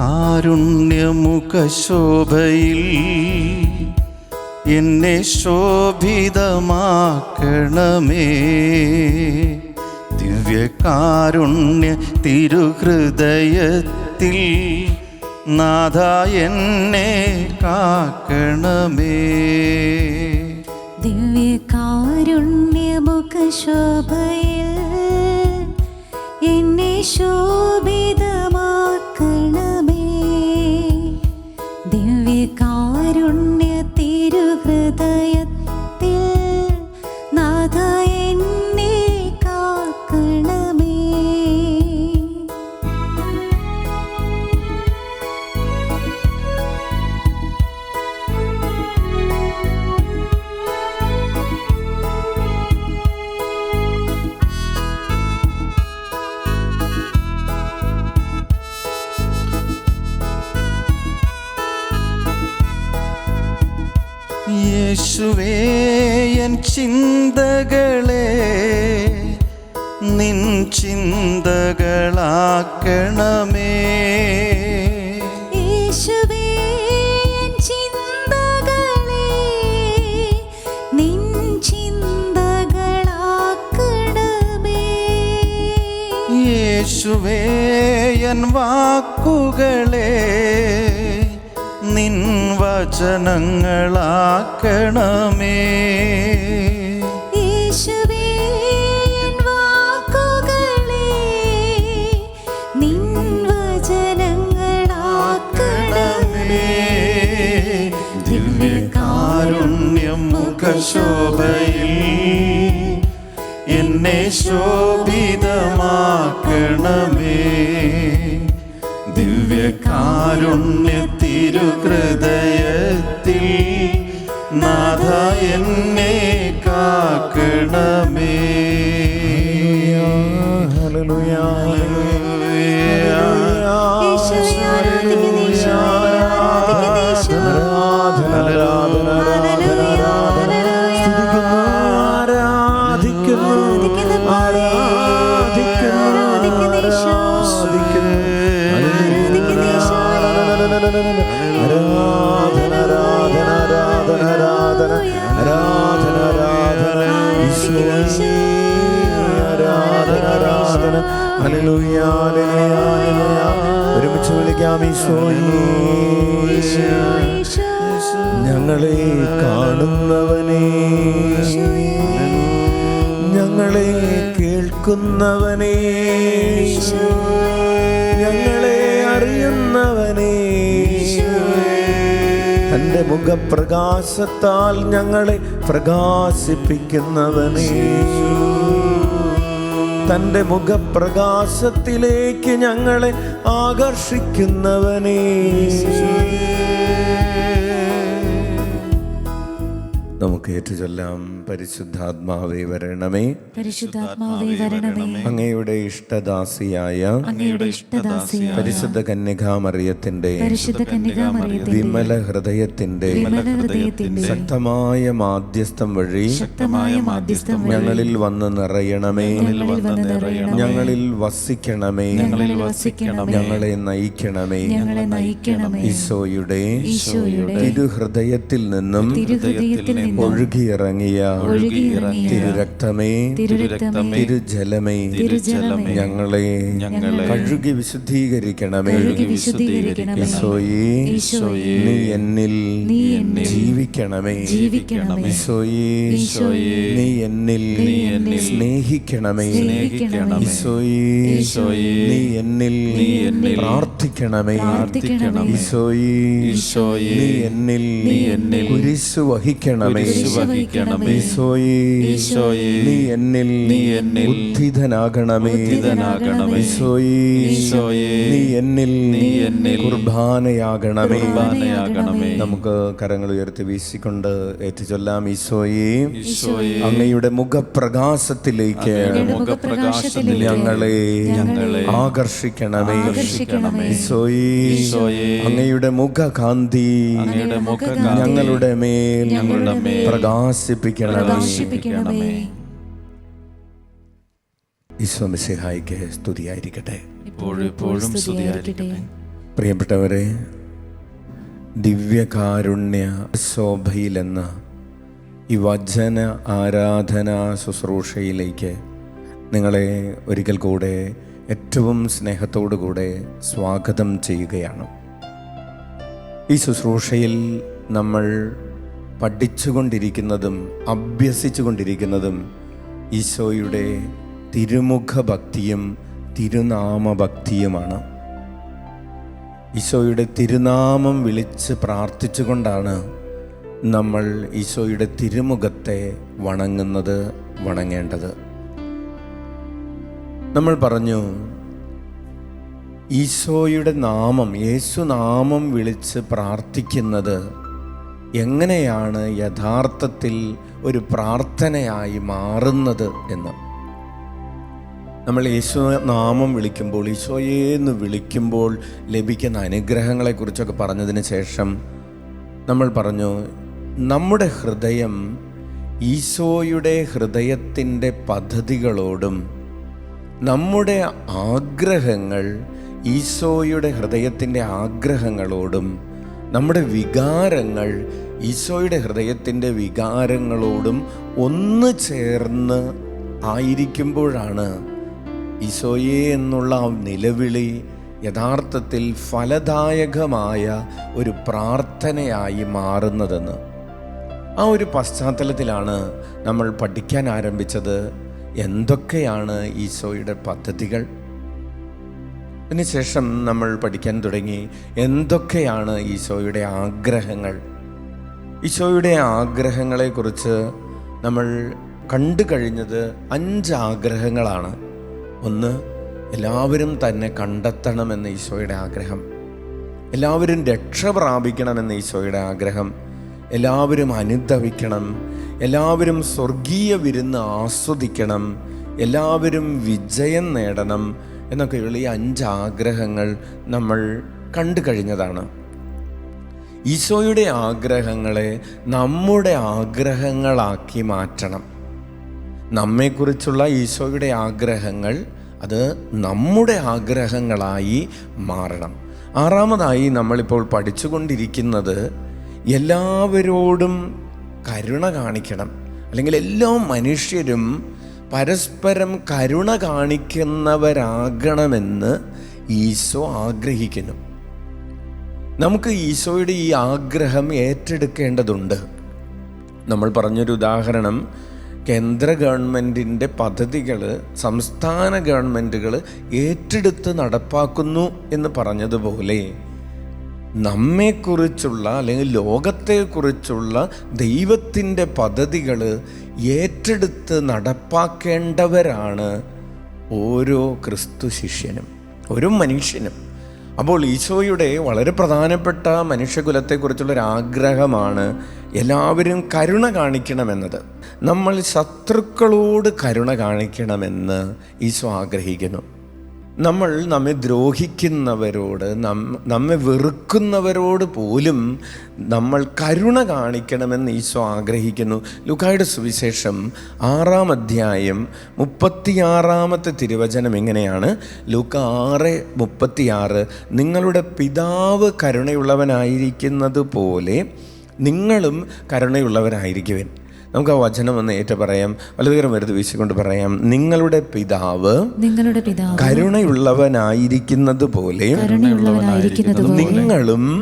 കാരുണ്യമുഖശോഭയിൽ എന്നെ ശോഭിതമാക്കണമേ. ദിവ്യകാരുണ്യ തിരുഹൃദയത്തിൽ നാഥ എന്നെ കാക്കണമേ. ദിവ്യകാരുണ്യമുഖശോഭയിൽ എന്നെ ശോഭിതമാക്കണമേ. ദിവ്യകാരുണ്യ തിരുഹൃദയത്തിൽ നാഥ എന്നെ കാക്കണമേ. യേശുവേ, എൻ ചിന്തകളെ നിൻ ചിന്തകളാക്കണമേ. യേശുവേ, എൻ ചിന്തകളെ നിൻ ചിന്തകളാക്കണമേ. യേശുവേ, എൻ വാക്കുകളെ നിൻ വചനങ്ങളാക്കണമേ. യേശുവേ, എൻ വാക്കുകളെ നിൻ വചനങ്ങളാക്കണമേ. ദിവ്യകാരുണ്യമുഖശോഭയിൽ എന്നെ ശോഭിതമാക്കണമേ. ദിവ്യകാരുണ്യ തിരുഹൃദയത്തിൽ നാഥ എന്നെ കാക്കണമേ. ഹല്ലേലൂയ, ഹല്ലേലൂയ. യേശുവേ, ആരാധിക്കുന്നു, യേശുവേ, ആരാധിക്കുന്നു, യേശുവേ. ഒരുമിച്ച് വിളിക്കാം. ഞങ്ങളെ കാണുന്നവനേ, ഞങ്ങളെ കേൾക്കുന്നവനേ, ഞങ്ങളെ അറിയുന്നവനേ, തന്റെ മുഖപ്രകാശത്താൽ ഞങ്ങളെ പ്രകാശിപ്പിക്കുന്നവനേ, തന്റെ മുഖപ്രകാശത്തിലേക്ക് ഞങ്ങളെ ആകർഷിക്കുന്നവനേ. നമുക്ക് ഏറ്റുചൊല്ലാം. പരിശുദ്ധാത്മാവേ വരണമേ, പരിശുദ്ധാത്മാവേ വരണമേ. അങ്ങയുടെ ഇഷ്ടദാസിയായ പരിശുദ്ധ കന്യകാമറിയത്തിന്റെ വിമല ഹൃദയത്തിന്റെ ശക്തമായ മാധ്യസ്ഥം വഴി ഞങ്ങളിൽ വന്ന് നിറയണമേ, ഞങ്ങളിൽ വസിക്കണമേ, ഞങ്ങളെ നയിക്കണമേ. ഈശോയുടെ തിരുഹൃദയത്തിൽ നിന്നും ഒഴുകിയിറങ്ങിയ തിരുരക്തമേ, തിരുജലമേ, ഞങ്ങളെ കഴുകി വിശുദ്ധീകരിക്കണമേ. ഈശോയേ, നീ എന്നിൽ ജീവിക്കണമേ. ഈശോയേ, നീ എന്നിൽ സ്നേഹിക്കണമേ. ഈശോയേ, നീ എന്നിൽ പ്രാർത്ഥിക്കണമേ. ഈശോയേ, നീ എന്നിൽ കുരിശു വഹിക്കണമേ. ഈശോയേ, നീ എന്നിൽ ഉദ്ധിതനാകണമേ. ഈശോയേ, നീ എന്നിൽ കുർബാനയാകണമേ. നമുക്ക് കരങ്ങൾ ഉയർത്തി വീശിക്കൊണ്ട് ഏറ്റുചൊല്ലാം. ഈശോയേ, അങ്ങയുടെ മുഖപ്രകാശത്തിലേക്ക് ഞങ്ങളെ ആകർഷിക്കണമേ. ഈശോയേ, അങ്ങയുടെ മുഖകാന്തി ഞങ്ങളുടെ മേൽ പ്രകാശിപ്പിക്കണമേ. ഈശോ മിശിഹായിക്ക് സ്തുതിയായിരിക്കട്ടെ. പ്രിയപ്പെട്ടവരെ, ദിവ്യകാരുണ്യ ശോഭയിലെന്ന ഈ വചന ആരാധനാ ശുശ്രൂഷയിലേക്ക് നിങ്ങളെ ഒരിക്കൽ കൂടെ ഏറ്റവും സ്നേഹത്തോടു കൂടെ സ്വാഗതം ചെയ്യുകയാണ്. ഈ ശുശ്രൂഷയിൽ നമ്മൾ പഠിച്ചുകൊണ്ടിരിക്കുന്നതും അഭ്യസിച്ചുകൊണ്ടിരിക്കുന്നതും ഈശോയുടെ തിരുമുഖ ഭക്തിയും തിരുനാമഭക്തിയുമാണ്. ഈശോയുടെ തിരുനാമം വിളിച്ച് പ്രാർത്ഥിച്ചുകൊണ്ടാണ് നമ്മൾ ഈശോയുടെ തിരുമുഖത്തെ വണങ്ങേണ്ടത്. നമ്മൾ പറഞ്ഞു, ഈശോയുടെ നാമം, യേശുനാമം വിളിച്ച് പ്രാർത്ഥിക്കുന്നത് എങ്ങനെയാണ് യഥാർത്ഥത്തിൽ ഒരു പ്രാർത്ഥനയായി മാറുന്നത് എന്ന്. നമ്മൾ യേശുനാമം വിളിക്കുമ്പോൾ, ഈശോയെന്ന് വിളിക്കുമ്പോൾ ലഭിക്കുന്ന അനുഗ്രഹങ്ങളെക്കുറിച്ചൊക്കെ പറഞ്ഞതിന് ശേഷം നമ്മൾ പറഞ്ഞു, നമ്മുടെ ഹൃദയം ഈശോയുടെ ഹൃദയത്തിൻ്റെ പദ്ധതികളോടും നമ്മുടെ ആഗ്രഹങ്ങൾ ഈശോയുടെ ഹൃദയത്തിൻ്റെ ആഗ്രഹങ്ങളോടും നമ്മുടെ വികാരങ്ങൾ ഈശോയുടെ ഹൃദയത്തിൻ്റെ വികാരങ്ങളോടും ഒന്ന് ചേർന്ന് ആയിരിക്കുമ്പോഴാണ് ഈശോയെ എന്നുള്ള ആ നിലവിളി യഥാർത്ഥത്തിൽ ഫലദായകമായ ഒരു പ്രാർത്ഥനയായി മാറുന്നതെന്ന്. ആ ഒരു പശ്ചാത്തലത്തിലാണ് നമ്മൾ പഠിക്കാൻ ആരംഭിച്ചത് എന്തൊക്കെയാണ് ഈശോയുടെ പദ്ധതികൾ. അതിനുശേഷം നമ്മൾ പഠിക്കാൻ തുടങ്ങി എന്തൊക്കെയാണ് ഈശോയുടെ ആഗ്രഹങ്ങൾ. ഈശോയുടെ ആഗ്രഹങ്ങളെക്കുറിച്ച് നമ്മൾ കണ്ടു കഴിഞ്ഞത് 5 ആഗ്രഹങ്ങളാണ്. ഒന്ന്, എല്ലാവരും തന്നെ കണ്ടെത്തണമെന്ന് ഈശോയുടെ ആഗ്രഹം. എല്ലാവരും രക്ഷ പ്രാപിക്കണമെന്ന് ഈശോയുടെ ആഗ്രഹം. എല്ലാവരും അനുഭവിക്കണം. എല്ലാവരും സ്വർഗീയ വിരുന്ന് ആസ്വദിക്കണം. എല്ലാവരും വിജയം നേടണം എന്നൊക്കെയുള്ള ഈ 5 ആഗ്രഹങ്ങൾ നമ്മൾ കണ്ടു കഴിഞ്ഞതാണ്. ഈശോയുടെ ആഗ്രഹങ്ങളെ നമ്മുടെ ആഗ്രഹങ്ങളാക്കി മാറ്റണം. നമ്മെക്കുറിച്ചുള്ള ഈശോയുടെ ആഗ്രഹങ്ങൾ അത് നമ്മുടെ ആഗ്രഹങ്ങളായി മാറണം. 6ാമതായി നമ്മളിപ്പോൾ പഠിച്ചുകൊണ്ടിരിക്കുന്നത് എല്ലാവരോടും കരുണ കാണിക്കണം, അല്ലെങ്കിൽ എല്ലാ മനുഷ്യരും പരസ്പരം കരുണ കാണിക്കുന്നവരാകണമെന്ന് ഈശോ ആഗ്രഹിക്കുന്നു. നമുക്ക് ഈശോയുടെ ഈ ആഗ്രഹം ഏറ്റെടുക്കേണ്ടതുണ്ട്. നമ്മൾ പറഞ്ഞൊരു ഉദാഹരണം, കേന്ദ്ര ഗവൺമെൻറ്റിൻ്റെ പദ്ധതികൾ സംസ്ഥാന ഗവൺമെൻറ്റുകൾ ഏറ്റെടുത്ത് നടപ്പാക്കുന്നു എന്ന് പറഞ്ഞതുപോലെ നമ്മെക്കുറിച്ചുള്ള അല്ലെങ്കിൽ ലോകത്തെക്കുറിച്ചുള്ള ദൈവത്തിൻ്റെ പദ്ധതികൾ ഏറ്റെടുത്ത് നടപ്പാക്കേണ്ടവരാണ് ഓരോ ക്രിസ്തു ശിഷ്യനും, ഓരോ മനുഷ്യനും. അപ്പോൾ ഈശോയുടെ വളരെ പ്രധാനപ്പെട്ട മനുഷ്യകുലത്തെക്കുറിച്ചുള്ളൊരാഗ്രഹമാണ് എല്ലാവരും കരുണ കാണിക്കണമെന്നത്. നമ്മൾ ശത്രുക്കളോട് കരുണ കാണിക്കണമെന്ന് ഈശോ ആഗ്രഹിക്കുന്നു. നമ്മൾ നമ്മെ ദ്രോഹിക്കുന്നവരോട്, നമ്മെ വെറുക്കുന്നവരോട് പോലും നമ്മൾ കരുണ കാണിക്കണമെന്ന് ഈശോ ആഗ്രഹിക്കുന്നു. ലൂക്കായുടെ സുവിശേഷം 6-ാം അധ്യായം 36-ാമത്തെ തിരുവചനം ഇങ്ങനെയാണ്. ലൂക്ക 6:36, നിങ്ങളുടെ പിതാവ് കരുണയുള്ളവനായിരിക്കുന്നത് പോലെ നിങ്ങളും കരുണയുള്ളവരായിരിക്കുവിൻ. നമുക്ക് ആ വചനം ഒന്ന് ഏറ്റു പറയാം. വലതുകരം വലുത് വീശിക്കൊണ്ട് പറയാം, നിങ്ങളുടെ പിതാവ് കരുണയുള്ളവനായിരിക്കുന്നത് പോലെ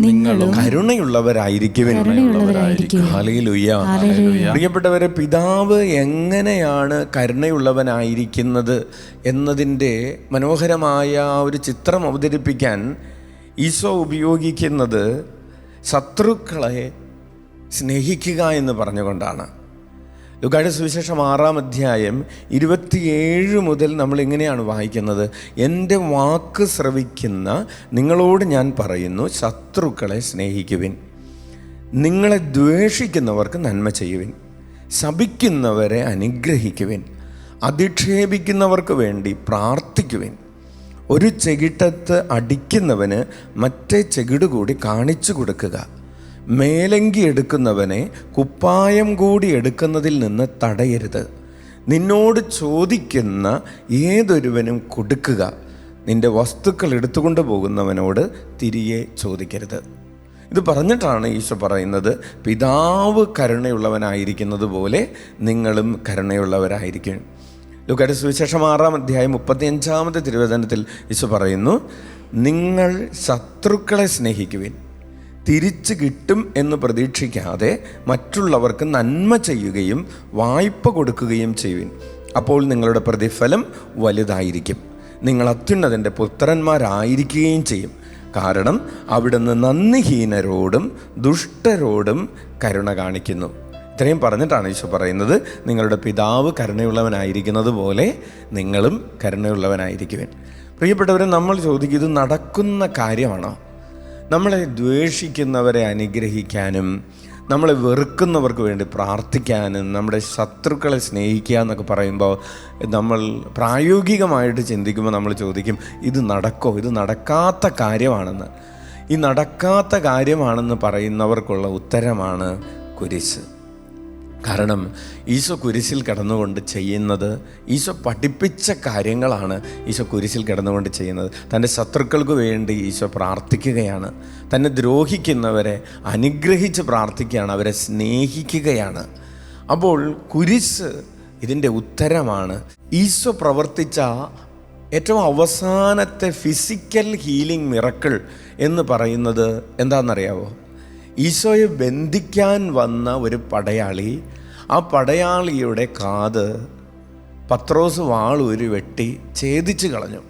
നിങ്ങളും കരുണയുള്ളവരായിരിക്കുവിൻ. ഹല്ലേലൂയ. പ്രിയപ്പെട്ടവരെ, പിതാവ് എങ്ങനെയാണ് കരുണയുള്ളവനായിരിക്കുന്നത് എന്നതിൻ്റെ മനോഹരമായ ഒരു ചിത്രം അവതരിപ്പിക്കാൻ ഈശോ ഉപയോഗിക്കുന്നത് ശത്രുക്കളെ സ്നേഹിക്കുക എന്ന് പറഞ്ഞുകൊണ്ടാണ്. ലൂക്കായുടെ സുവിശേഷം 6-ാം അധ്യായം 27 മുതൽ നമ്മൾ ഇങ്ങനെയാണ് വായിക്കുന്നത്. എൻ്റെ വാക്ക് ശ്രവിക്കുന്ന നിങ്ങളോട് ഞാൻ പറയുന്നു, ശത്രുക്കളെ സ്നേഹിക്കുവിൻ, നിങ്ങളെ ദ്വേഷിക്കുന്നവർക്ക് നന്മ ചെയ്യുവിൻ, ശപിക്കുന്നവരെ അനുഗ്രഹിക്കുവിൻ, അധിക്ഷേപിക്കുന്നവർക്ക് വേണ്ടി പ്രാർത്ഥിക്കുവിൻ. ഒരു ചെകിട്ടത്ത് അടിക്കുന്നവന് മറ്റേ ചെകിട് കൂടി കാണിച്ചു കൊടുക്കുക. മേലങ്കി എടുക്കുന്നവനെ കുപ്പായം കൂടി എടുക്കുന്നതിൽ നിന്ന് തടയരുത്. നിന്നോട് ചോദിക്കുന്ന ഏതൊരുവനും കൊടുക്കുക. നിന്റെ വസ്തുക്കൾ എടുത്തുകൊണ്ട് പോകുന്നവനോട് തിരികെ ചോദിക്കരുത്. ഇത് പറഞ്ഞിട്ടാണ് ഈശോ പറയുന്നത്, പിതാവ് കരുണയുള്ളവനായിരിക്കുന്നത് പോലെ നിങ്ങളും കരുണയുള്ളവരായിരിക്കും. ലൂക്കായുടെ സുവിശേഷം 6-ാം അധ്യായം 35-ാമത്തെ തിരുവചനത്തിൽ ഈശോ പറയുന്നു, നിങ്ങൾ ശത്രുക്കളെ സ്നേഹിക്കുവിൻ, തിരിച്ചു കിട്ടും എന്ന് പ്രതീക്ഷിക്കാതെ മറ്റുള്ളവർക്ക് നന്മ ചെയ്യുകയും വായ്പ കൊടുക്കുകയും ചെയ്യുവിൻ. അപ്പോൾ നിങ്ങളുടെ പ്രതിഫലം വലുതായിരിക്കും. നിങ്ങൾ അത്യുന്നതൻ്റെ പുത്രന്മാരായിരിക്കുകയും ചെയ്യും. കാരണം അവിടുന്ന് നന്ദിഹീനരോടും ദുഷ്ടരോടും കരുണ കാണിക്കുന്നു. ഇത്രയും പറഞ്ഞിട്ടാണ് ഈശോ പറയുന്നത്, നിങ്ങളുടെ പിതാവ് കരുണയുള്ളവനായിരിക്കുന്നത് പോലെ നിങ്ങളും കരുണയുള്ളവനായിരിക്കുവിൻ. പ്രിയപ്പെട്ടവരെ, നമ്മൾ ചോദിക്കും, ഇത് നടക്കുന്ന കാര്യമാണോ? നമ്മളെ ദ്വേഷിക്കുന്നവരെ അനുഗ്രഹിക്കാനും നമ്മളെ വെറുക്കുന്നവർക്ക് വേണ്ടി പ്രാർത്ഥിക്കാനും നമ്മുടെ ശത്രുക്കളെ സ്നേഹിക്കുക എന്നൊക്കെ പറയുമ്പോൾ നമ്മൾ പ്രായോഗികമായിട്ട് ചിന്തിക്കുമ്പോൾ നമ്മൾ ചോദിക്കും, ഇത് നടക്കോ? ഇത് നടക്കാത്ത കാര്യമാണെന്ന്. ഈ നടക്കാത്ത കാര്യമാണെന്ന് പറയുന്നവർക്കുള്ള ഉത്തരമാണ് കുരിശ്. കാരണം ഈശോ കുരിശിൽ കിടന്നുകൊണ്ട് ചെയ്യുന്നത്, ഈശോ പഠിപ്പിച്ച കാര്യങ്ങളാണ് ഈശോ കുരിശിൽ കിടന്നുകൊണ്ട് ചെയ്യുന്നത്. തൻ്റെ ശത്രുക്കൾക്ക് വേണ്ടി ഈശോ പ്രാർത്ഥിക്കുകയാണ്. തന്നെ ദ്രോഹിക്കുന്നവരെ അനുഗ്രഹിച്ച് പ്രാർത്ഥിക്കുകയാണ്, അവരെ സ്നേഹിക്കുകയാണ്. അപ്പോൾ കുരിശ് ഇതിൻ്റെ ഉത്തരമാണ്. ഈശോ പ്രവർത്തിച്ച ഏറ്റവും അവസാനത്തെ ഫിസിക്കൽ ഹീലിംഗ് മിറക്കിൾ എന്ന് പറയുന്നത് എന്താണെന്നറിയാവോ? ഈശോയെ ബന്ധിക്കാൻ വന്ന ഒരു പടയാളി, ആ പടയാളിയുടെ കാത് പത്രോസ് വാളൂരി വെട്ടി ഛേദിച്ച് കളഞ്ഞു.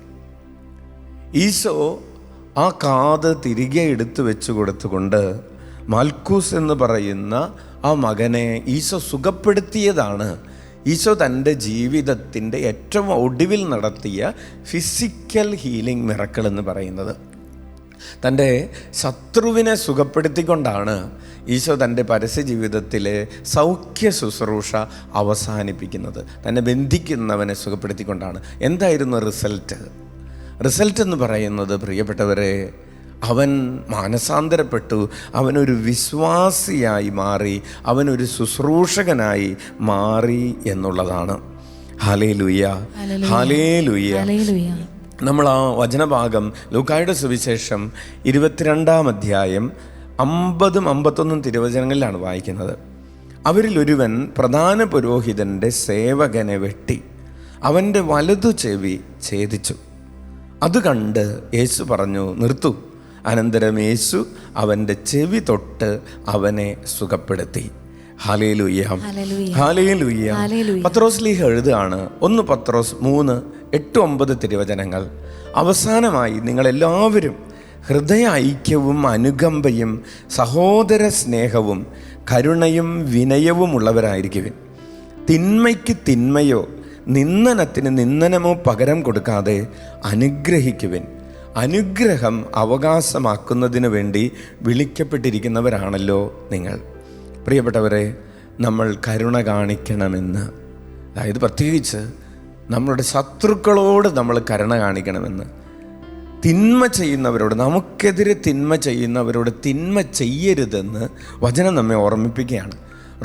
ഈശോ ആ കാത് തിരികെ എടുത്തു വെച്ച് കൊടുത്തുകൊണ്ട് മൽക്കൂസ് എന്ന് പറയുന്ന ആ മകനെ ഈശോ സുഖപ്പെടുത്തിയതാണ് ഈശോ തൻ്റെ ജീവിതത്തിൻ്റെ ഏറ്റവും ഒടുവിൽ നടത്തിയ ഫിസിക്കൽ ഹീലിംഗ് മിറക്കിൾ എന്ന് പറയുന്നത്. തൻ്റെ ശത്രുവിനെ സുഖപ്പെടുത്തിക്കൊണ്ടാണ് ഈശോ തൻ്റെ പരസ്യ ജീവിതത്തിലെ സൗഖ്യ ശുശ്രൂഷ അവസാനിപ്പിക്കുന്നത്. തന്നെ ബന്ധിക്കുന്നവനെ സുഖപ്പെടുത്തിക്കൊണ്ടാണ്. എന്തായിരുന്നു റിസൾട്ട് എന്ന് പറയുന്നത്? പ്രിയപ്പെട്ടവരെ, അവൻ മാനസാന്തരപ്പെട്ടു, അവനൊരു വിശ്വാസിയായി മാറി, അവനൊരു ശുശ്രൂഷകനായി മാറി എന്നുള്ളതാണ്. Hallelujah, hallelujah. നമ്മൾ ആ വചനഭാഗം ലൂക്കായുടെ സുവിശേഷം 22-ാം അധ്യായം 50-51 തിരുവചനങ്ങളിലാണ് വായിക്കുന്നത്. അവരിലൊരുവൻ പ്രധാന പുരോഹിതൻ്റെ സേവകനെ വെട്ടി അവൻ്റെ വലതു ചെവി ഛേദിച്ചു. അത് കണ്ട് യേശു പറഞ്ഞു, നിർത്തൂ. അനന്തരം യേശു അവൻ്റെ ചെവി തൊട്ട് അവനെ സുഖപ്പെടുത്തി. Hallelujah, hallelujah. പത്രോസ് ലീഹ എഴുതുകയാണ്, 1 പത്രോസ് 3:8-9 തിരുവചനങ്ങൾ. അവസാനമായി നിങ്ങളെല്ലാവരും ഹൃദയ ഐക്യവും അനുകമ്പയും സഹോദര സ്നേഹവും കരുണയും വിനയവും ഉള്ളവരായിരിക്കുവിൻ. തിന്മയ്ക്ക് തിന്മയോ നിന്ദനത്തിന് നിന്ദനമോ പകരം കൊടുക്കാതെ അനുഗ്രഹിക്കുവിൻ. അനുഗ്രഹം അവകാശമാക്കുന്നതിന് വേണ്ടി വിളിക്കപ്പെട്ടിരിക്കുന്നവരാണല്ലോ നിങ്ങൾ. പ്രിയപ്പെട്ടവരെ, നമ്മൾ കരുണ കാണിക്കണമെന്ന്, അതായത് പ്രത്യേകിച്ച് നമ്മളുടെ ശത്രുക്കളോട് നമ്മൾ കരുണ കാണിക്കണമെന്ന്, തിന്മ ചെയ്യുന്നവരോട്, നമുക്കെതിരെ തിന്മ ചെയ്യുന്നവരോട് തിന്മ ചെയ്യരുതെന്ന് വചനം നമ്മെ ഓർമ്മിപ്പിക്കുകയാണ്.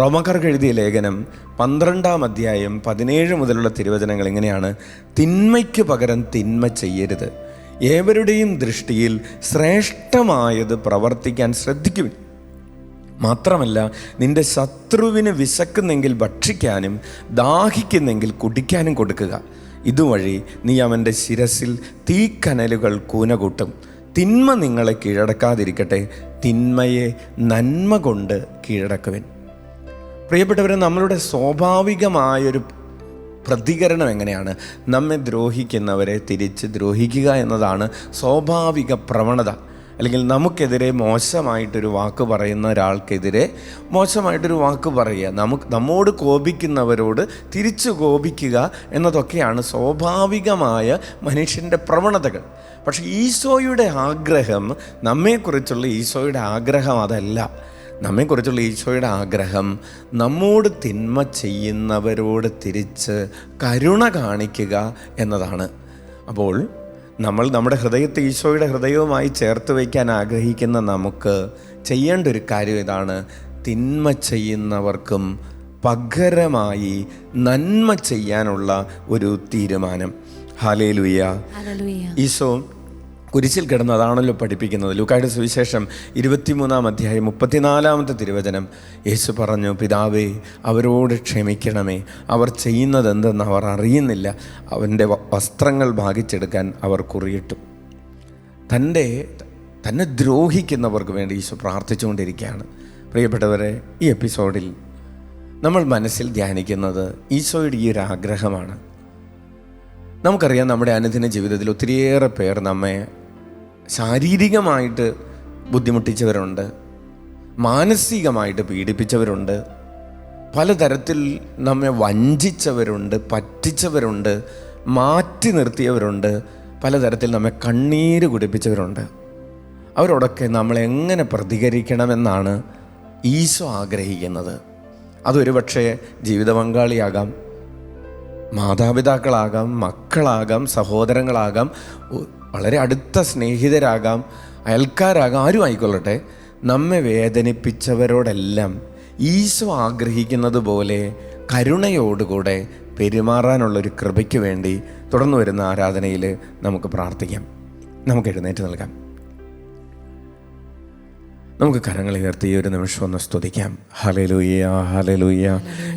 റോമാക്കാർക്ക് എഴുതിയ ലേഖനം 12-ാം അധ്യായം 17 മുതലുള്ള തിരുവചനങ്ങൾ ഇങ്ങനെയാണ്: തിന്മയ്ക്ക് പകരം തിന്മ ചെയ്യരുത്, ഏവരുടെയും ദൃഷ്ടിയിൽ ശ്രേഷ്ഠമായത് പ്രവർത്തിക്കാൻ ശ്രദ്ധിക്കും. മാത്രമല്ല, നിന്റെ ശത്രുവിന് വിശക്കുന്നെങ്കിൽ ഭക്ഷിക്കാനും ദാഹിക്കുന്നെങ്കിൽ കുടിക്കാനും കൊടുക്കുക. ഇതുവഴി നീ അവൻ്റെ ശിരസിൽ തീക്കനലുകൾ കൂനകൂട്ടും. തിന്മ നിങ്ങളെ കീഴടക്കാതിരിക്കട്ടെ, തിന്മയെ നന്മ കൊണ്ട് കീഴടക്കുവിൻ. പ്രിയപ്പെട്ടവരെ, നമ്മളുടെ സ്വാഭാവികമായൊരു പ്രതികരണം എങ്ങനെയാണ്? നമ്മെ ദ്രോഹിക്കുന്നവരെ തിരിച്ച് ദ്രോഹിക്കുക എന്നതാണ് സ്വാഭാവിക പ്രവണത. അല്ലെങ്കിൽ നമുക്കെതിരെ മോശമായിട്ടൊരു വാക്ക് പറയുന്ന ഒരാൾക്കെതിരെ മോശമായിട്ടൊരു വാക്ക് പറയുക, നമ്മോട് കോപിക്കുന്നവരോട് തിരിച്ചു കോപിക്കുക എന്നതൊക്കെയാണ് സ്വാഭാവികമായ മനുഷ്യൻ്റെ പ്രവണതകൾ. പക്ഷേ ഈശോയുടെ ആഗ്രഹം, നമ്മെക്കുറിച്ചുള്ള ഈശോയുടെ ആഗ്രഹം അതല്ല. നമ്മെക്കുറിച്ചുള്ള ഈശോയുടെ ആഗ്രഹം നമ്മോട് തിന്മ ചെയ്യുന്നവരോട് തിരിച്ച് കരുണ കാണിക്കുക എന്നതാണ്. അപ്പോൾ നമ്മൾ നമ്മുടെ ഹൃദയത്തെ ഈശോയുടെ ഹൃദയവുമായി ചേർത്ത് വയ്ക്കാൻ ആഗ്രഹിക്കുന്ന നമുക്ക് ചെയ്യേണ്ട ഒരു കാര്യം ഇതാണ്: തിന്മ ചെയ്യുന്നവർക്കും പകരമായി നന്മ ചെയ്യാനുള്ള ഒരു തീരുമാനം. ഹല്ലേലൂയ. ഹല്ലേലൂയ. ഈശോ കുരിശിൽ കിടന്ന് അതാണല്ലോ പഠിപ്പിക്കുന്നത്. ലൂക്കായുടെ സുവിശേഷം 23-ാം അധ്യായം 34-ാമത്തെ തിരുവചനം. യേശു പറഞ്ഞു, പിതാവേ, അവരോട് ക്ഷമിക്കണമേ, അവർ ചെയ്യുന്നത് എന്തെന്ന് അവർ അറിയുന്നില്ല. അവൻ്റെ വസ്ത്രങ്ങൾ ഭാഗിച്ചെടുക്കാൻ അവർ കുറിയിട്ടു. തന്നെ ദ്രോഹിക്കുന്നവർക്ക് വേണ്ടി ഈശോ പ്രാർത്ഥിച്ചുകൊണ്ടിരിക്കുകയാണ്. പ്രിയപ്പെട്ടവരെ, ഈ എപ്പിസോഡിൽ നമ്മൾ മനസ്സിൽ ധ്യാനിക്കുന്നത് ഈശോയുടെ ഈ ഒരു ആഗ്രഹമാണ്. നമുക്കറിയാം, നമ്മുടെ അനുദിന ജീവിതത്തിൽ ഒത്തിരിയേറെ പേർ നമ്മെ ശാരീരികമായിട്ട് ബുദ്ധിമുട്ടിച്ചവരുണ്ട്, മാനസികമായിട്ട് പീഡിപ്പിച്ചവരുണ്ട്, പലതരത്തിൽ നമ്മെ വഞ്ചിച്ചവരുണ്ട്, പറ്റിച്ചവരുണ്ട്, മാറ്റി നിർത്തിയവരുണ്ട്, പലതരത്തിൽ നമ്മെ കണ്ണീര് കുടിപ്പിച്ചവരുണ്ട്. അവരോടൊക്കെ നമ്മൾ എങ്ങനെ പ്രതികരിക്കണമെന്നാണ് ഈശോ ആഗ്രഹിക്കുന്നത്. അതൊരു പക്ഷേ ജീവിത പങ്കാളിയാകാം, മാതാപിതാക്കളാകാം, മക്കളാകാം, സഹോദരങ്ങളാകാം, വളരെ അടുത്ത സ്നേഹിതരാകാം, അയൽക്കാരാകാം, ആരും ആയിക്കൊള്ളട്ടെ. നമ്മെ വേദനിപ്പിച്ചവരോടെല്ലാം ഈശോ ആഗ്രഹിക്കുന്നത് പോലെ കരുണയോടുകൂടെ പെരുമാറാനുള്ളൊരു കൃപയ്ക്ക് വേണ്ടി തുടർന്നു വരുന്ന ആരാധനയിൽ നമുക്ക് പ്രാർത്ഥിക്കാം. നമുക്ക് എഴുന്നേറ്റ് നൽകാം. നമുക്ക് കരങ്ങൾ ഉയർത്തി ഒരു നിമിഷം ഒന്ന് സ്തുതിക്കാം. ഹല്ലേലൂയ, ഹല്ലേലൂയ.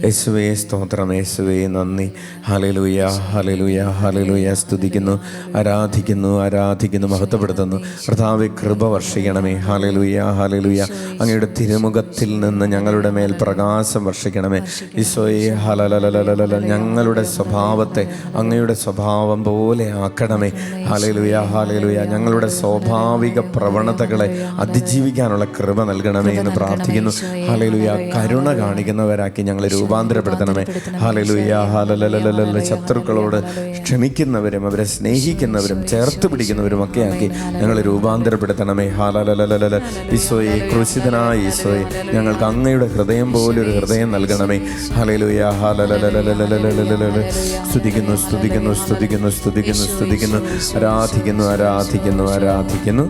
യേശുവേ സ്തോത്രം, യേശുവേ നന്ദി. Hallelujah, hallelujah, hallelujah. സ്തുതിക്കുന്നു, ആരാധിക്കുന്നു, ആരാധിക്കുന്നു, മഹത്വപ്പെടുത്തുന്നു. കർത്താവേ, കൃപ വർഷിക്കണമേ. Hallelujah, hallelujah. അങ്ങയുടെ തിരുമുഖത്തിൽ നിന്ന് ഞങ്ങളുടെ മേൽ പ്രകാശം വർഷിക്കണമേ. ഈശോയെ, ഹല്ലേലൂയ. ഞങ്ങളുടെ സ്വഭാവത്തെ അങ്ങയുടെ സ്വഭാവം പോലെ ആക്കണമേ. Hallelujah, hallelujah. ഞങ്ങളുടെ സ്വാഭാവിക പ്രവണതകളെ അതിജീവിക്കാനുള്ള കൃപ നൽകണമേ എന്ന് പ്രാർത്ഥിക്കുന്നു. ഹല്ലേലൂയ. കരുണ കാണിക്കുന്നവരാക്കി ഞങ്ങളെ രൂപാന്തരപ്പെടുത്തണമേ. Hallelujah, hallelujah. ശത്രുക്കളോട് ക്ഷമിക്കുന്നവരും അവരെ സ്നേഹിക്കുന്നവരും ചേർത്ത് പിടിക്കുന്നവരും ഒക്കെ ആക്കി ഞങ്ങളെ രൂപാന്തരപ്പെടുത്തണമേ. ഹല്ലേലൂയ. ഈശോയെ, ക്രൂശിതനായ ഈശോയെ, ഞങ്ങൾക്ക് അങ്ങയുടെ ഹൃദയം പോലൊരു ഹൃദയം നൽകണമേ. Hallelujah, hallelujah. സ്തുതിക്കുന്നു, സ്തുതിക്കുന്നു, സ്തുതിക്കുന്നു, സ്തുതിക്കുന്നു, സ്തുതിക്കുന്നു, ആരാധിക്കുന്നു, ആരാധിക്കുന്നു, ആരാധിക്കുന്നു.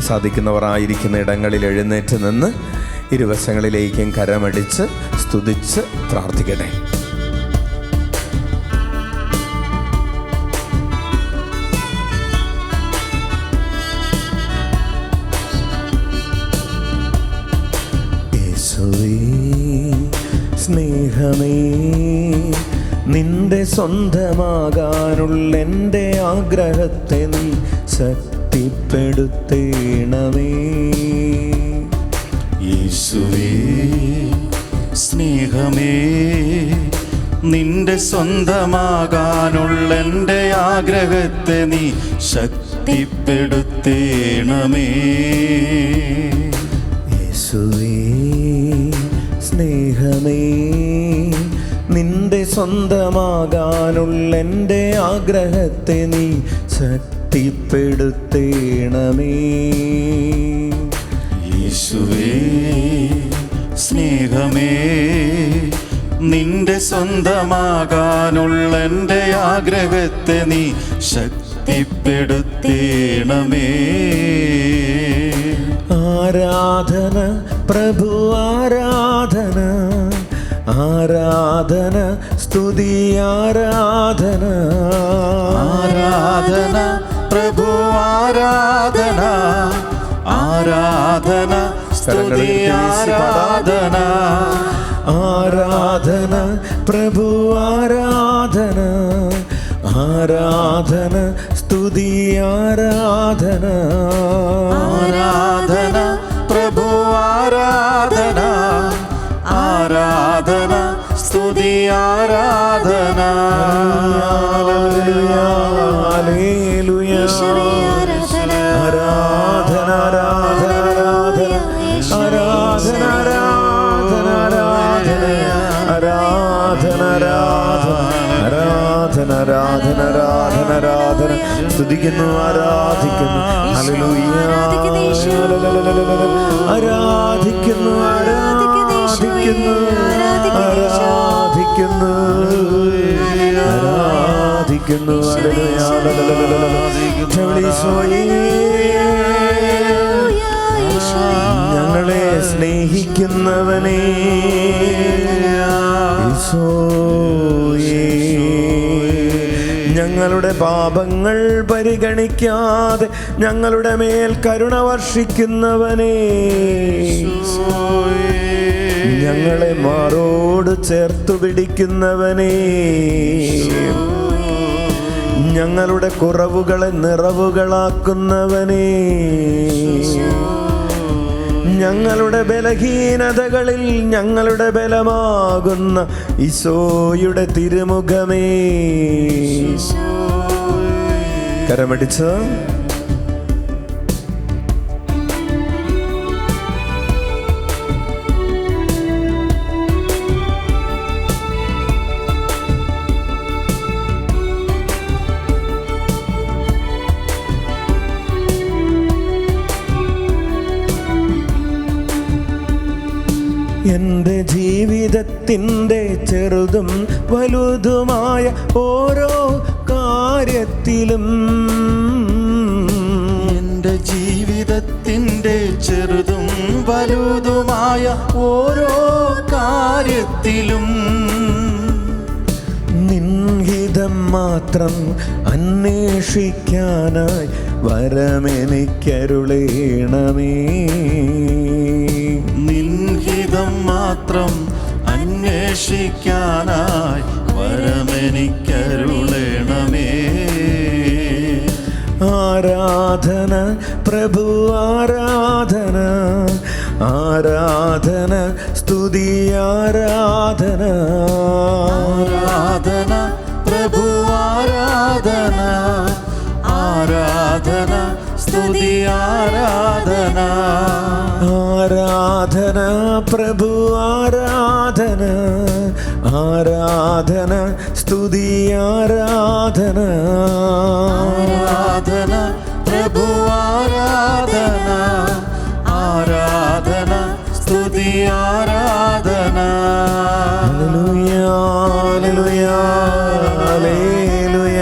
സാധിക്കുന്നവരായിരിക്കുന്ന ഇടങ്ങളിൽ എഴുന്നേറ്റ് നിന്ന് ഇരുവശങ്ങളിലേക്കും കരമടിച്ച് സ്തുതിച്ച് പ്രാർത്ഥിക്കട്ടെ. യേശുവേ സ്നേഹമേ, നിന്റെ സ്വന്തമാകാനുള്ള എൻ്റെ ആഗ്രഹത്തെ നീ ശക്തിപ്പെടുത്തേണമേ. യേശുവേ സ്നേഹമേ, നിന്റെ സ്വന്തമാകാനുള്ള എൻ്റെ ആഗ്രഹത്തെ നീ ശക്തിപ്പെടുത്തേണമേ. യേശുവേ സ്നേഹമേ, നിന്റെ സ്വന്തമാകാനുള്ള എൻ്റെ ആഗ്രഹത്തെ നീ ശക്തിപ്പെടുത്തേണമേ. യേശുവേ സ്നേഹമേ, നിന്റെ സ്വന്തമാകാനുള്ള എൻ്റെ ആഗ്രഹത്തെ നീ ശക്തിപ്പെടുത്തേണമേ. ആരാധന പ്രഭു, ആരാധന, ആരാധന, സ്തുതി, ആരാധന, ആരാധന പ്രഭു, ആരാധന, ആരാധന, സ്തുതി, ആരാധന. ആരാധന പ്രഭു, ആരാധന, ആരാധന, സ്തുതി, ആരാധന, ആരാധന പ്രഭു, ആരാധന, ആരാധന, സ്തുതി, ആരാധന. Hallelujah, hallelujah. ആരാധന, ആരാധന, ആരാധന, ആരാധന, ആരാധന, ആരാധന, ആരാധന, ആരാധന, ആരാധന, ആരാധന. സ്തുതിക്കുന്നു, ആരാധിക്കുന്നു. ഹല്ലേലൂയ, ആരാധിക്കുന്നു, ആരാധിക്കുന്നു, ആരാധിക്കുന്നു, ആരാധിക്കുന്നു. ഹല്ലേലൂയ, ഞങ്ങളെ സ്നേഹിക്കുന്നവനേ ഈശോയേ, ഞങ്ങളുടെ പാപങ്ങൾ പരിഗണിക്കാതെ ഞങ്ങളുടെ മേൽ കരുണ വർഷിക്കുന്നവനേ, ഞങ്ങളെ മാറോട് ചേർത്തു പിടിക്കുന്നവനേ, ഞങ്ങളുടെ കുറവുകളെ നിറവുകളാക്കുന്നവനേ, ഞങ്ങളുടെ ബലഹീനതകളിൽ ഞങ്ങളുടെ ബലമാകുന്ന ഈശോയുടെ തിരുമുഖമേ. കരമടിച്ച് എൻ്റെ ജീവിതത്തിൻ്റെ ചെറുതും വലുതുമായ ഓരോ കാര്യത്തിലും, എൻ്റെ ജീവിതത്തിൻ്റെ ചെറുതും വലുതുമായ ഓരോ കാര്യത്തിലും നിൻഹിതം മാത്രം അന്വേഷിക്കാനായി വരമെനിക്കരുളേണമേ. നിൻഹിതം മാത്രം അന്വേഷിക്കാനായി വരമെനിക്കരുളേണമേ. ആരാധന പ്രഭു ആരാധന, ആരാധന സ്തുതി ആരാധന, ആരാധന പ്രഭു ആരാധന, ആരാധന സ്തുതി ആരാധന, ആരാധന പ്രഭു ആരാധന, ആരാധന സ്തുതി ആരാധന, ആരാധന പ്രഭു ആരാധന, ആരാധന സ്തുതി ആരാധന. Hallelujah hallelujah hallelujah.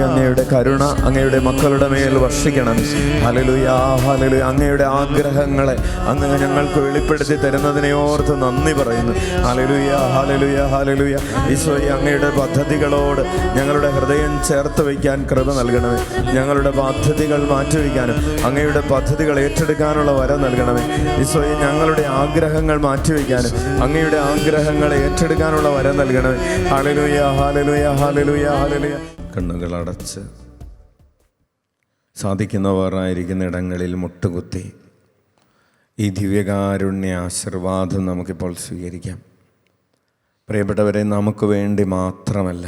അങ്ങയുടെ കരുണ അങ്ങയുടെ മക്കളുടെ മേൽ വർഷിക്കണം. Hallelujah hallelujah. അങ്ങയുടെ ആഗ്രഹങ്ങളെ അങ്ങ് ഞങ്ങൾക്ക് വെളിപ്പെടുത്തി തരുന്നതിനെ ഓർത്ത് നന്ദി പറയുന്നു. Hallelujah hallelujah hallelujah. ഈശോയെ, അങ്ങയുടെ പദ്ധതികളോട് ഞങ്ങളുടെ ഹൃദയം ചേർത്ത് വയ്ക്കാൻ കൃപ നൽകണമേ. ഞങ്ങളുടെ പദ്ധതികൾ മാറ്റിവെക്കാനും അങ്ങയുടെ പദ്ധതികൾ ഏറ്റെടുക്കാനുള്ള വരം നൽകണമേ. ഈശോയെ, ഞങ്ങളുടെ ആഗ്രഹങ്ങൾ മാറ്റിവെക്കാനും അങ്ങയുടെ ആഗ്രഹങ്ങളെ ഏറ്റെടുക്കാനുള്ള വരം നൽകണമേ. Hallelujah hallelujah hallelujah hallelujah. കണ്ണുകൾ അടച്ച് സാധിക്കുന്നവരായിരിക്കുന്ന ഇടങ്ങളിൽ മുട്ടുകുത്തി ഈ ദിവ്യകാരുണ്യ ആശീർവാദം നമുക്കിപ്പോൾ സ്വീകരിക്കാം. പ്രിയപ്പെട്ടവരെ, നമുക്ക് വേണ്ടി മാത്രമല്ല,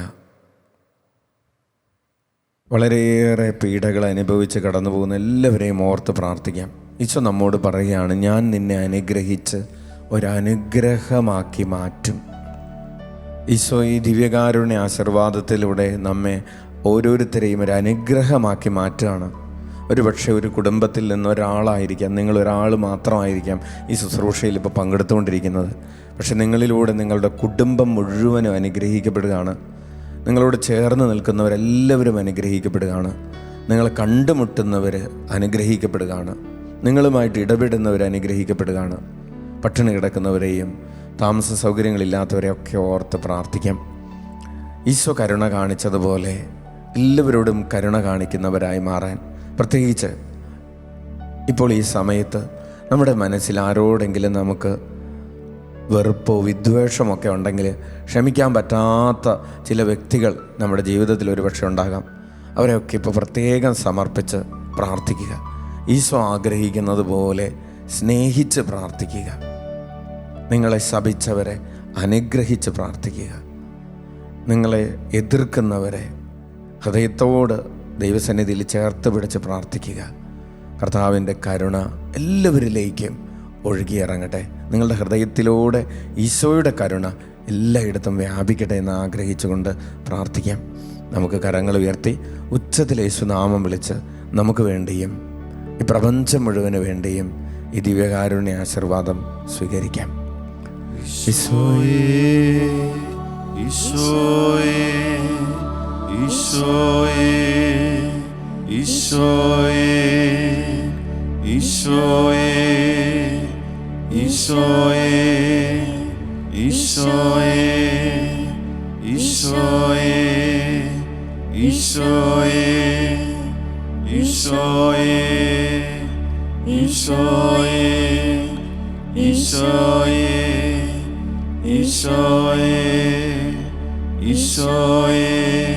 വളരെയേറെ പീഡകൾ അനുഭവിച്ച് കടന്നു പോകുന്ന എല്ലാവരെയും ഓർത്ത് പ്രാർത്ഥിക്കാം. ഈശോ നമ്മോട് പറയുകയാണ്, ഞാൻ നിന്നെ അനുഗ്രഹിച്ച് ഒരനുഗ്രഹമാക്കി മാറ്റും. ഈശോ ഈ ദിവ്യകാരുണ്യ ആശീർവാദത്തിലൂടെ നമ്മെ ഓരോരുത്തരെയും ഒരു അനുഗ്രഹമാക്കി മാറ്റുകയാണ്. ഒരുപക്ഷെ ഒരു കുടുംബത്തിൽ നിന്ന് ഒരാളായിരിക്കാം, നിങ്ങളൊരാൾ മാത്രമായിരിക്കാം ഈ ശുശ്രൂഷയിൽ ഇപ്പോൾ പങ്കെടുത്തുകൊണ്ടിരിക്കുന്നത്. പക്ഷെ നിങ്ങളിലൂടെ നിങ്ങളുടെ കുടുംബം മുഴുവനും അനുഗ്രഹിക്കപ്പെടുകയാണ്. നിങ്ങളോട് ചേർന്ന് നിൽക്കുന്നവരെല്ലാവരും അനുഗ്രഹിക്കപ്പെടുകയാണ്. നിങ്ങളെ കണ്ടുമുട്ടുന്നവർ അനുഗ്രഹിക്കപ്പെടുകയാണ്. നിങ്ങളുമായിട്ട് ഇടപെടുന്നവർ അനുഗ്രഹിക്കപ്പെടുകയാണ്. പട്ടിണി കിടക്കുന്നവരെയും താമസ സൗകര്യങ്ങളില്ലാത്തവരെയൊക്കെ ഓർത്ത് പ്രാർത്ഥിക്കാം. ഈശോ കരുണ കാണിച്ചതുപോലെ എല്ലാവരോടും കരുണ കാണിക്കുന്നവരായി മാറാൻ, പ്രത്യേകിച്ച് ഇപ്പോൾ ഈ സമയത്ത് നമ്മുടെ മനസ്സിൽ ആരോടെങ്കിലും നമുക്ക് വെറുപ്പോ വിദ്വേഷമൊക്കെ ഉണ്ടെങ്കിൽ ക്ഷമിക്കാൻ പറ്റാത്ത ചില വ്യക്തികൾ നമ്മുടെ ജീവിതത്തിൽ ഒരുപക്ഷെ ഉണ്ടാകാം. അവരെയൊക്കെ ഇപ്പോൾ പ്രത്യേകം സമർപ്പിച്ച് പ്രാർത്ഥിക്കുക. ഈശോ ആഗ്രഹിക്കുന്നത് പോലെ സ്നേഹിച്ച് പ്രാർത്ഥിക്കുക. നിങ്ങളെ ശപിച്ചവരെ അനുഗ്രഹിച്ച് പ്രാർത്ഥിക്കുക. നിങ്ങളെ എതിർക്കുന്നവരെ ഹൃദയത്തോട് ദൈവസന്നിധിയിൽ ചേർത്ത് പിടിച്ച് പ്രാർത്ഥിക്കുക. കർത്താവിൻ്റെ കരുണ എല്ലാവരിലേക്കും ഒഴുകിയിറങ്ങട്ടെ. നിങ്ങളുടെ ഹൃദയത്തിലൂടെ ഈശോയുടെ കരുണ എല്ലായിടത്തും വ്യാപിക്കട്ടെ എന്ന് ആഗ്രഹിച്ചുകൊണ്ട് പ്രാർത്ഥിക്കാം. നമുക്ക് കരങ്ങൾ ഉയർത്തി ഉച്ചത്തിൽ യേശുനാമം വിളിച്ച് നമുക്ക് വേണ്ടിയും ഈ പ്രപഞ്ചം മുഴുവന് വേണ്ടിയും ഈ ദിവ്യകാരുണ്യ ആശീർവാദം സ്വീകരിക്കാം. ഈശോയേ, ഈശോയേ, ഈശോയേ, ഈശോയേ, ഈശോയേ ഈശോയേ ഈശോയേ ഈശോയേ ഈശോയേ ഈശോയേ ഈശോയേ ഈശോയേ ഈശോയേ ഈശോയേ